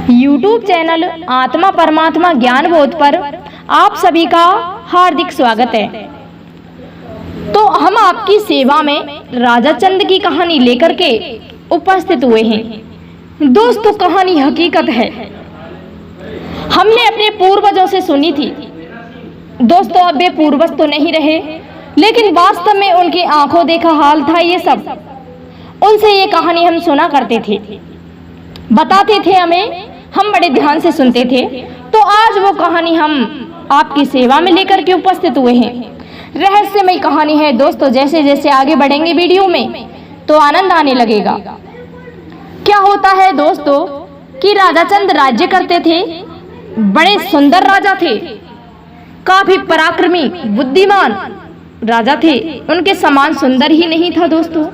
YouTube channel आत्मा परमात्मा ज्ञान बोध पर आप सभी का हार्दिक स्वागत है। तो हम आपकी सेवा में राजा चंद की कहानी लेकर के उपस्थित हुए हैं। दोस्तों, कहानी हकीकत है, हमने अपने पूर्वजों से सुनी थी। दोस्तों, अब वे पूर्वज तो नहीं रहे, लेकिन वास्तव में उनकी आंखों देखा हाल था ये सब। उनसे ये कहानी हम सुना करते थे, बताते थे हमें, हम बड़े ध्यान से सुनते थे। तो आज वो कहानी हम आपकी सेवा में लेकर के उपस्थित हुए हैं। रहस्यमय कहानी है दोस्तों। जैसे जैसे आगे बढ़ेंगे वीडियो में तो आनंद आने लगेगा। क्या होता है दोस्तों कि राजा चंद राज्य करते थे। बड़े सुंदर राजा थे, काफी पराक्रमी बुद्धिमान राजा थे। उनके समान सुंदर ही नहीं था दोस्तों।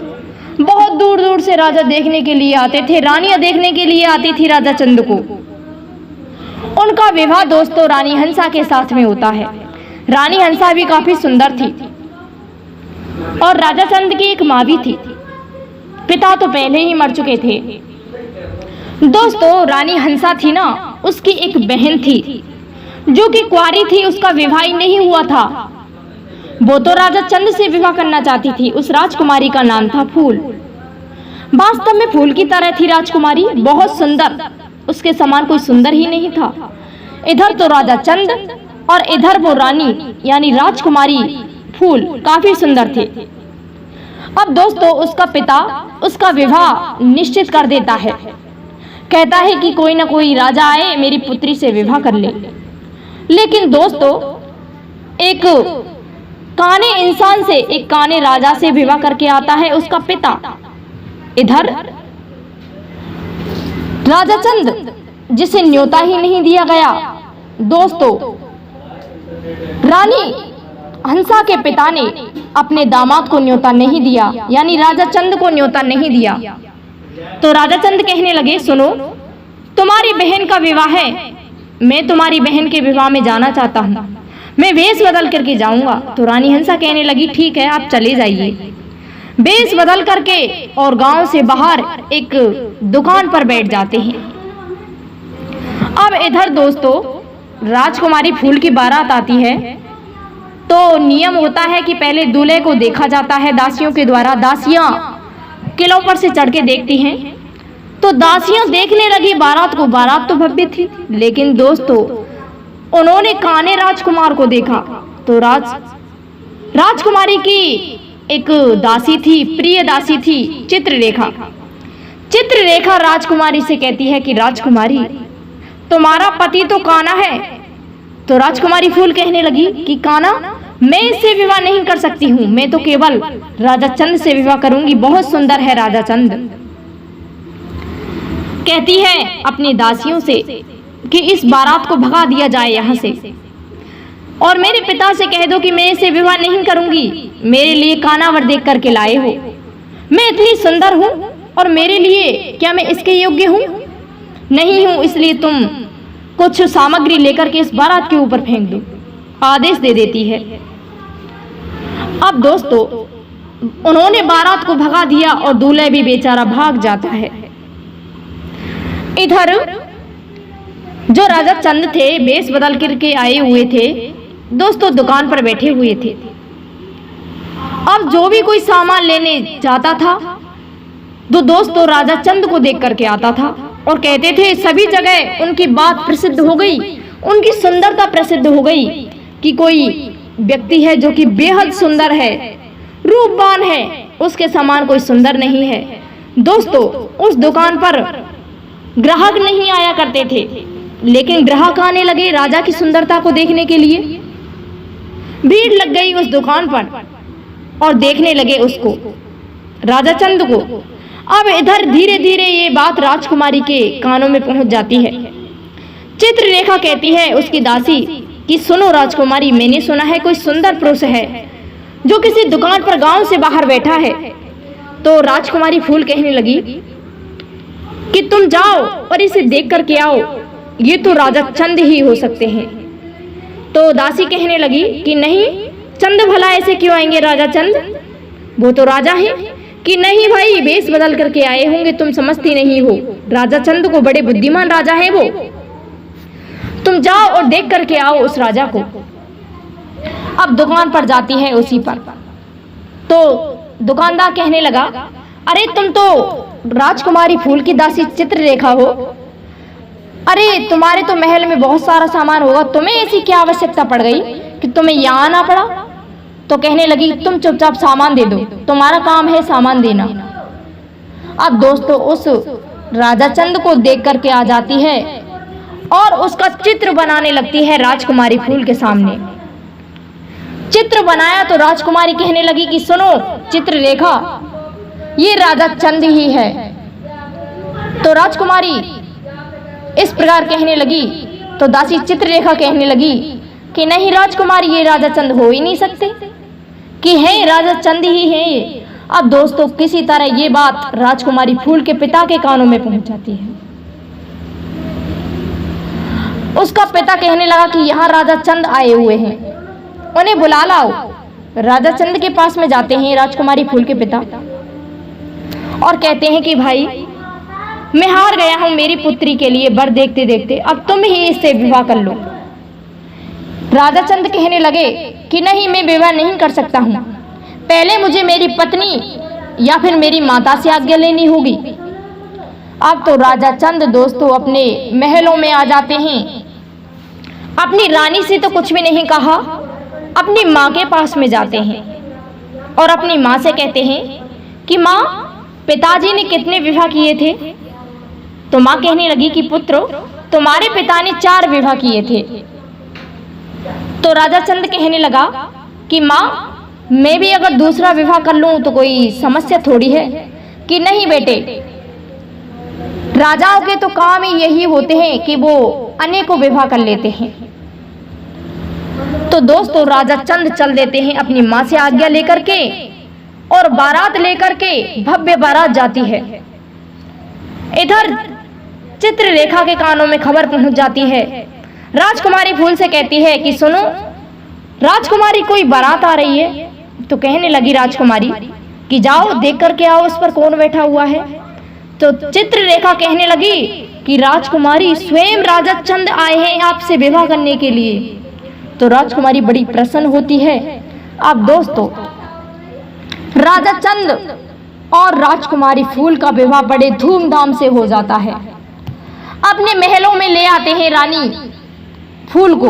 बहुत दूर दूर से राजा देखने के लिए आते थे, रानियां देखने के लिए आती थी राजा चंद को। उनका विवाह दोस्तों रानी हंसा के साथ में होता है। रानी हंसा भी काफी सुंदर थी और राजा चंद की एक माँ भी थी। पिता तो पहले ही मर चुके थे दोस्तों। रानी हंसा थी ना, उसकी एक बहन थी जो कि कुंवारी थी, उसका विवाह ही नहीं हुआ था। वो तो राजा चंद से विवाह करना चाहती थी। उस राजकुमारी का नाम था फूल। वास्तव में फूल की तरह थी राजकुमारी, बहुत सुंदर, उसके समान कोई सुंदर ही नहीं था। इधर तो राजा चंद और इधर वो रानी यानी राजकुमारी फूल काफी सुंदर थे। अब दोस्तों उसका पिता उसका विवाह निश्चित कर देता है। कहता है कि कोई ना कोई राजा आए, मेरी पुत्री से विवाह कर ले। लेकिन दोस्तों एक काने इंसान से, एक काने राजा से विवाह करके आता है उसका पिता। इधर राजा चंद जिसे न्योता ही नहीं दिया गया दोस्तों। रानी हंसा के पिता ने अपने दामाद को न्योता नहीं दिया, यानी राजा चंद को न्योता नहीं दिया। तो राजा चंद कहने लगे, सुनो, तुम्हारी बहन का विवाह है, मैं तुम्हारी बहन के विवाह में जाना चाहता हूँ, मैं वेश बदल करके जाऊंगा। तो रानी हंसा कहने लगी, ठीक है, आप चले जाइए। वेश बदल करके और गांव से बाहर एक दुकान पर बैठ जाते हैं। अब इधर दोस्तों राजकुमारी फूल की बारात आती है। तो नियम होता है कि पहले दूल्हे को देखा जाता है दासियों के द्वारा। दासियां किलों पर से चढ़ के देखती हैं। तो दासियां देखने लगी बारात को। बारात तो भव्य थी, लेकिन दोस्तों उन्होंने काने राजकुमार को देखा। तो राजकुमारी की एक दासी थी, प्रिय दासी थी, चित्ररेखा। चित्ररेखा राजकुमारी से कहती है कि राजकुमारी, तुम्हारा पति तो काना है। तो राजकुमारी फूल कहने लगी कि काना, मैं इससे विवाह नहीं कर सकती हूँ, मैं तो केवल राजा चंद से विवाह करूंगी, बहुत सुंदर है राजा चंद। कहती है अपनी दासियों से कि इस बारात को भगा दिया जाए यहाँ से, और मेरे पिता से कह दो कि मैं इसे विवाह नहीं करूंगी। मेरे लिए काना वर देख करके लाए हो, मैं इतनी सुंदर हूँ और मेरे लिए क्या मैं इसके योग्य हूँ? नहीं हूँ, इसलिए तुम कुछ सामग्री लेकर के इस बारात के ऊपर फेंक दो, आदेश दे देती है। अब दोस्तों उन्होंने बारात को भगा दिया और दूल्हे भी बेचारा भाग जाता है। इधर जो राजा चंद थे वेश बदल करके आए हुए थे दोस्तों, दुकान पर बैठे हुए थे। अब जो भी कोई सामान लेने जाता था तो दोस्तों राजा चंद को देख करके आता था और कहते थे, सभी जगह उनकी बात प्रसिद्ध हो गई, उनकी सुंदरता प्रसिद्ध हो गई कि कोई व्यक्ति है जो कि बेहद सुंदर है, रूपवान है, उसके समान कोई सुंदर नहीं है। दोस्तों उस दुकान पर ग्राहक नहीं आया करते थे, लेकिन ग्राहक आने लगे राजा की सुंदरता को देखने के लिए। भीड़ लग गई उस दुकान पर और देखने लगे उसको, राजा चंद को। अब इधर धीरे धीरे ये बात राजकुमारी के कानों में पहुंच जाती है। चित्ररेखा कहती है उसकी दासी कि सुनो राजकुमारी, मैंने सुना है कोई सुंदर पुरुष है जो किसी दुकान पर गांव से बाहर बैठा है। तो राजकुमारी फूल कहने लगी कि तुम जाओ और इसे देख करके आओ, ये तो राजा चंद ही हो सकते हैं। तो दासी कहने लगी कि नहीं, चंद भला ऐसे क्यों आएंगे राजा चंद, वो तो राजा हैं, कि नहीं भाई, वेश बदल करके आए होंगे, तुम समझती नहीं हो, राजा चंद को बड़े बुद्धिमान राजा है वो, तुम जाओ और देख करके आओ उस राजा को। अब दुकान पर जाती है उसी पर, तो दुकानदार कहने लगा, अरे तुम तो राजकुमारी फूल की दासी चित्रलेखा हो, अरे तुम्हारे तो महल में बहुत सारा सामान होगा, तुम्हें ऐसी क्या आवश्यकता पड़ गई कि तुम्हें यहाँ आना पड़ा। तो कहने लगी, तुम चुपचाप सामान दे दो, तुम्हारा काम है सामान देना। अब दोस्तों उस राजा चंद को देख करके आ जाती है और उसका चित्र बनाने लगती है राजकुमारी फूल के सामने। चित्र बनाया तो राजकुमारी कहने लगी कि सुनो चित्रलेखा, ये राजा चंद ही है। तो राजकुमारी इस प्रकार कहने लगी, तो दासी चित्रलेखा कहने लगी कि नहीं राजकुमारी, ये राजा चंद हो ही नहीं सकते, कि है राजा चंद ही है ये। अब दोस्तों किसी तरह ये बात राजकुमारी फूल के पिता के कानों में पहुंच जाती है। उसका पिता कहने लगा कि यहाँ राजा चंद आए हुए हैं, उन्हें बुला लाओ। राजा चंद के पास में जाते हैं राजकुमारी फूल के पिता और कहते हैं कि भाई मैं हार गया हूं मेरी पुत्री के लिए वर देखते देखते, अब तुम ही इससे विवाह कर लो। राजा चंद कहने लगे कि नहीं, मैं विवाह नहीं कर सकता हूं, पहले मुझे मेरी पत्नी या फिर मेरी माता से आज्ञा लेनी होगी। अब तो राजा चंद दोस्तों अपने महलों में आ जाते हैं। अपनी रानी से तो कुछ भी नहीं कहा, अपनी माँ के पास में जाते हैं और अपनी माँ से कहते हैं कि माँ, पिताजी ने कितने विवाह किए थे। तो माँ कहने लगी कि पुत्र, तुम्हारे पिता ने 4 विवाह किए थे। तो राजा चंद कहने लगा कि माँ, मैं भी अगर दूसरा विवाह कर लूं तो कोई समस्या थोड़ी है। कि नहीं बेटे, राजाओं के तो काम ही यही होते हैं कि वो अनेकों विवाह कर लेते हैं। तो दोस्तों राजा चंद चल देते हैं अपनी माँ से आज्ञा लेकर के और बारात लेकर के भव्य बारात जाती है। इधर चित्रलेखा के कानों में खबर पहुंच जाती है। राजकुमारी फूल से कहती है कि सुनो राजकुमारी, कोई बारात आ रही है। तो कहने लगी राजकुमारी कि जाओ देख करके आओ उस पर कौन बैठा हुआ है। तो चित्रलेखा कहने लगी कि राजकुमारी, स्वयं राजा चंद आए हैं आपसे विवाह करने के लिए। तो राजकुमारी बड़ी प्रसन्न होती है। अब दोस्तों राजा चंद और राजकुमारी फूल का विवाह बड़े धूमधाम से हो जाता है। अपने महलों में ले आते हैं रानी फूल को।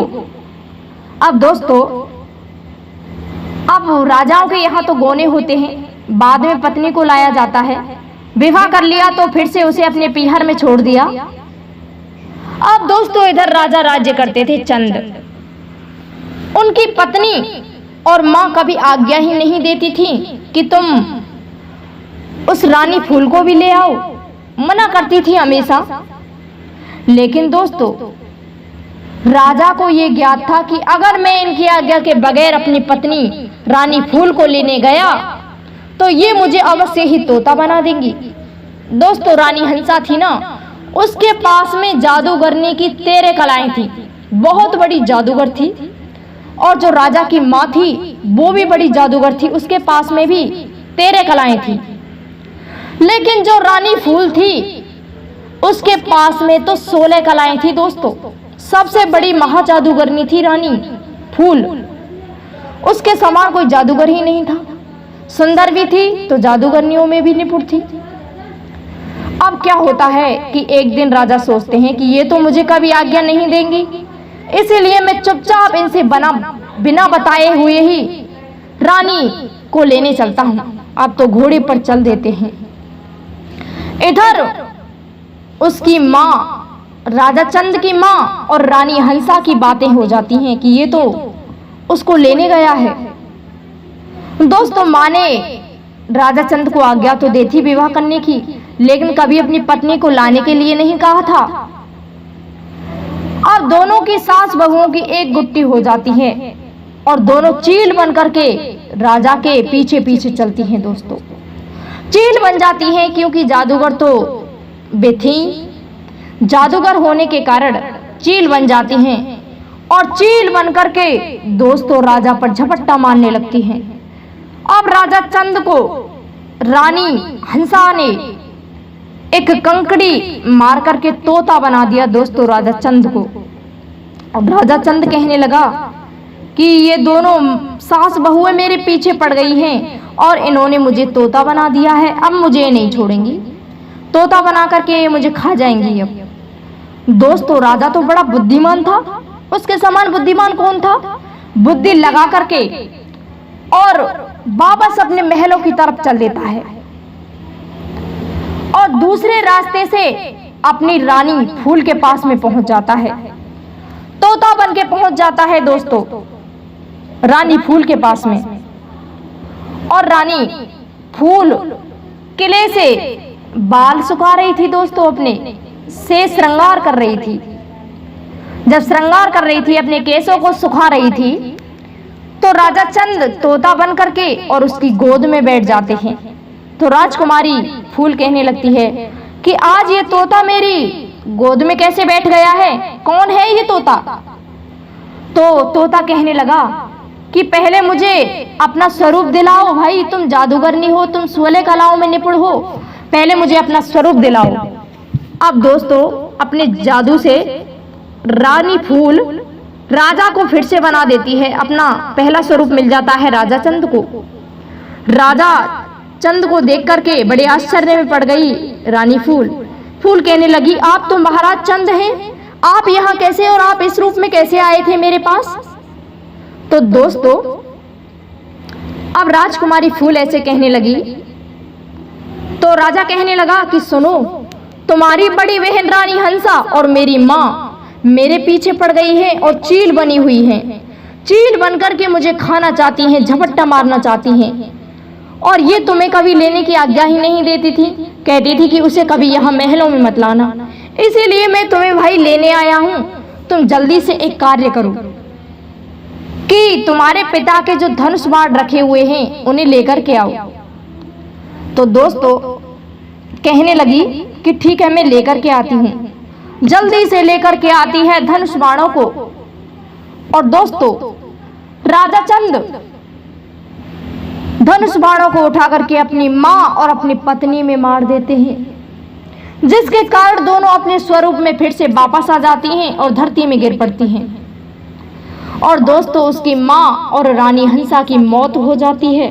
अब दोस्तों अब राजाओं के यहाँ तो गोने होते हैं, बाद में पत्नी को लाया जाता है। विवाह कर लिया तो फिर से उसे अपने पीहर में छोड़ दिया। अब दोस्तों इधर राजा राज्य करते थे चंद। उनकी पत्नी और माँ कभी आज्ञा ही नहीं देती थी कि तुम उस रानी फूल को भी ले आओ, मना करती थी हमेशा। लेकिन दोस्तों राजा को ये ज्ञात था कि अगर मैं इनकी आज्ञा के बगैर अपनी पत्नी रानी फूल को लेने गया तो ये मुझे अवश्य ही तोता बना देंगी। दोस्तों रानी हंसा थी ना, उसके पास में जादूगरनी की 13 कलाएं थी, बहुत बड़ी जादूगर थी। और जो राजा की माँ थी वो भी बड़ी जादूगर थी, उसके पास में भी 13 कलाएं थी। लेकिन जो रानी फूल थी उसके पास में तो 16 कलाएं थी। दोस्तों सबसे बड़ी महा जादूगरनी थी रानी फूल, उसके समान कोई जादूगर ही नहीं था। सुंदर भी थी तो जादूगरनियों में भी निपुण थी। अब क्या होता है कि एक दिन राजा सोचते हैं कि ये तो मुझे कभी आज्ञा नहीं देंगी, इसीलिए मैं चुपचाप इनसे बिना बताए हुए ही रानी को लेने चलता हूं। अब तो घोड़े पर चल देते हैं। इधर उसकी माँ, राजा चंद की माँ और रानी हंसा की बातें हो जाती हैं कि ये तो उसको लेने गया है। दोस्तों माँ ने राजा चंद को आज्ञा तो दी थी विवाह करने की, लेकिन कभी अपनी पत्नी को लाने के लिए नहीं कहा था। अब दोनों की सास बहुओं की एक गुट्टी हो जाती है और दोनों चील बन करके राजा के पीछे पीछे चलती हैं। दोस्तों चील बन जाती हैं क्योंकि जादूगर तो वे थी, जादूगर होने के कारण चील बन जाती हैं और चील बन करके दोस्तों राजा पर झपट्टा मारने लगती हैं। अब राजा चंद को रानी हंसा ने एक कंकड़ी मार करके तोता बना दिया दोस्तों राजा चंद को। अब राजा चंद कहने लगा कि ये दोनों सास बहुएं मेरे पीछे पड़ गई हैं और इन्होंने मुझे तोता बना दिया है, अब मुझे नहीं छोड़ेंगी, तोता बना करके ये मुझे खा जाएंगी। अब दोस्तों राजा तो बड़ा बुद्धिमान था, उसके समान बुद्धिमान कौन था। बुद्धि लगा करके और वापस अपने महलों की तरफ चल देता है और दूसरे रास्ते से अपनी रानी फूल के पास में पहुंच जाता है, तोता बन के पहुंच जाता है दोस्तों रानी फूल के पास में। और रानी फूल किले से बाल सुखा रही थी दोस्तों, अपने से श्रृंगार कर रही थी। जब श्रृंगार कर रही थी, अपने केसों को सुखा रही थी, तो राजा चंद तोता बन करके और उसकी गोद में बैठ जाते हैं। तो राजकुमारी फूल कहने लगती है कि आज ये तोता मेरी गोद में कैसे बैठ गया है, कौन है ये तोता। तो तोता कहने लगा कि पहले मुझे अपना स्वरूप दिलाओ भाई, तुम जादूगरनी हो, तुम 16 कलाओं में निपुण हो, पहले मुझे अपना स्वरूप दिलाओ। अब दोस्तों अपने जादू से रानी फूल राजा को फिर से बना देती है, अपना पहला स्वरूप मिल जाता है राजा चंद को। राजा चंद को देख करके बड़े आश्चर्य में पड़ गई रानी फूल। फूल कहने लगी, आप तो महाराज चंद हैं, आप यहाँ कैसे और आप इस रूप में कैसे आए थे मेरे पास। तो दोस्तों अब राजकुमारी फूल ऐसे कहने लगी तो राजा कहने लगा कि सुनो, तुम्हारी बड़ी बहन रानी हंसा और मेरी माँ मेरे पीछे पड़ गई है और चील बनी हुई है, चील बनकर के मुझे खाना चाहती हैं, झपट्टा मारना चाहती हैं। और ये तुम्हें कभी लेने की आज्ञा ही नहीं देती थी, कहती थी कि उसे कभी यहाँ महलों में मत लाना, इसीलिए मैं तुम्हें भाई लेने आया हूँ। तुम जल्दी से एक कार्य करो कि तुम्हारे पिता के जो धनुष बाण रखे हुए हैं उन्हें लेकर के आओ। तो दोस्तों कहने लगी कि ठीक है, मैं लेकर के आती हूँ। जल्दी से लेकर के आती है धनुष बाणों को। और दोस्तों राजा चंद धनुष बाणों को उठा करके अपनी माँ और अपनी पत्नी में मार देते हैं, जिसके कारण दोनों अपने स्वरूप में फिर से वापस आ जाती हैं और धरती में गिर पड़ती हैं। और दोस्तों उसकी माँ और रानी हंसा की मौत हो जाती है।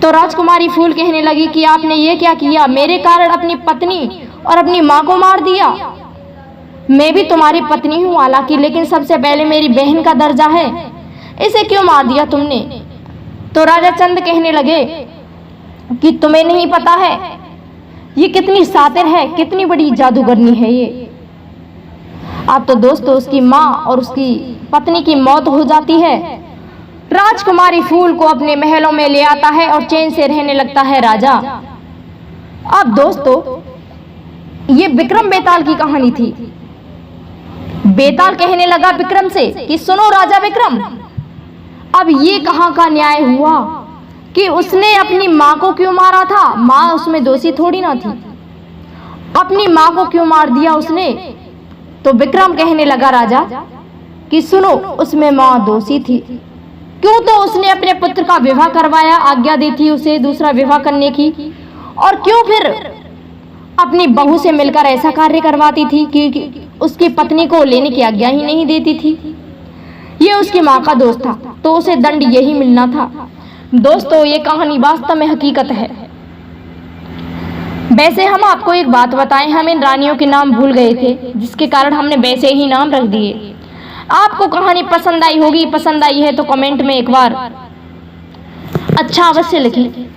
तो राजकुमारी फूल कहने लगी कि आपने ये क्या किया, मेरे कारण अपनी पत्नी और अपनी माँ को मार दिया। मैं भी तुम्हारी पत्नी हूँ हालांकि, लेकिन सबसे पहले मेरी बहन का दर्जा है, इसे क्यों मार दिया तुमने। तो राजा चंद कहने लगे कि तुम्हें नहीं पता है ये कितनी शातिर है, कितनी बड़ी जादूगरनी है ये। अब तो दोस्तों उसकी माँ और उसकी पत्नी की मौत हो जाती है। राजकुमारी फूल को अपने महलों में ले आता है और चैन से रहने लगता है राजा। अब दोस्तों ये विक्रम बेताल की कहानी थी। बेताल कहने लगा विक्रम से कि सुनो राजा विक्रम, अब ये कहाँ का न्याय हुआ कि उसने अपनी माँ को क्यों मारा था, माँ उसमें दोषी थोड़ी ना थी, अपनी माँ को क्यों मार दिया उसने। तो विक्रम कहने लगा राजा कि सुनो, उसमें माँ दोषी थी, क्यों तो उसने अपने पुत्र का विवाह करवाया, आज्ञा दी थी उसे दूसरा विवाह करने की, और क्यों फिर अपनी बहू से मिलकर ऐसा कार्य करवाती थी कि उसकी पत्नी को लेने की आज्ञा ही नहीं देती थी। ये उसकी माँ का दोष था, तो उसे दंड यही मिलना था। दोस्तों ये कहानी वास्तव में हकीकत है। वैसे हम आपको एक बात बताएं, हम इन रानियों के नाम भूल गए थे, जिसके कारण हमने वैसे ही नाम रख दिए। आपको कहानी पसंद आई होगी, पसंद आई है तो कमेंट में एक बार अच्छा अवश्य लिखें।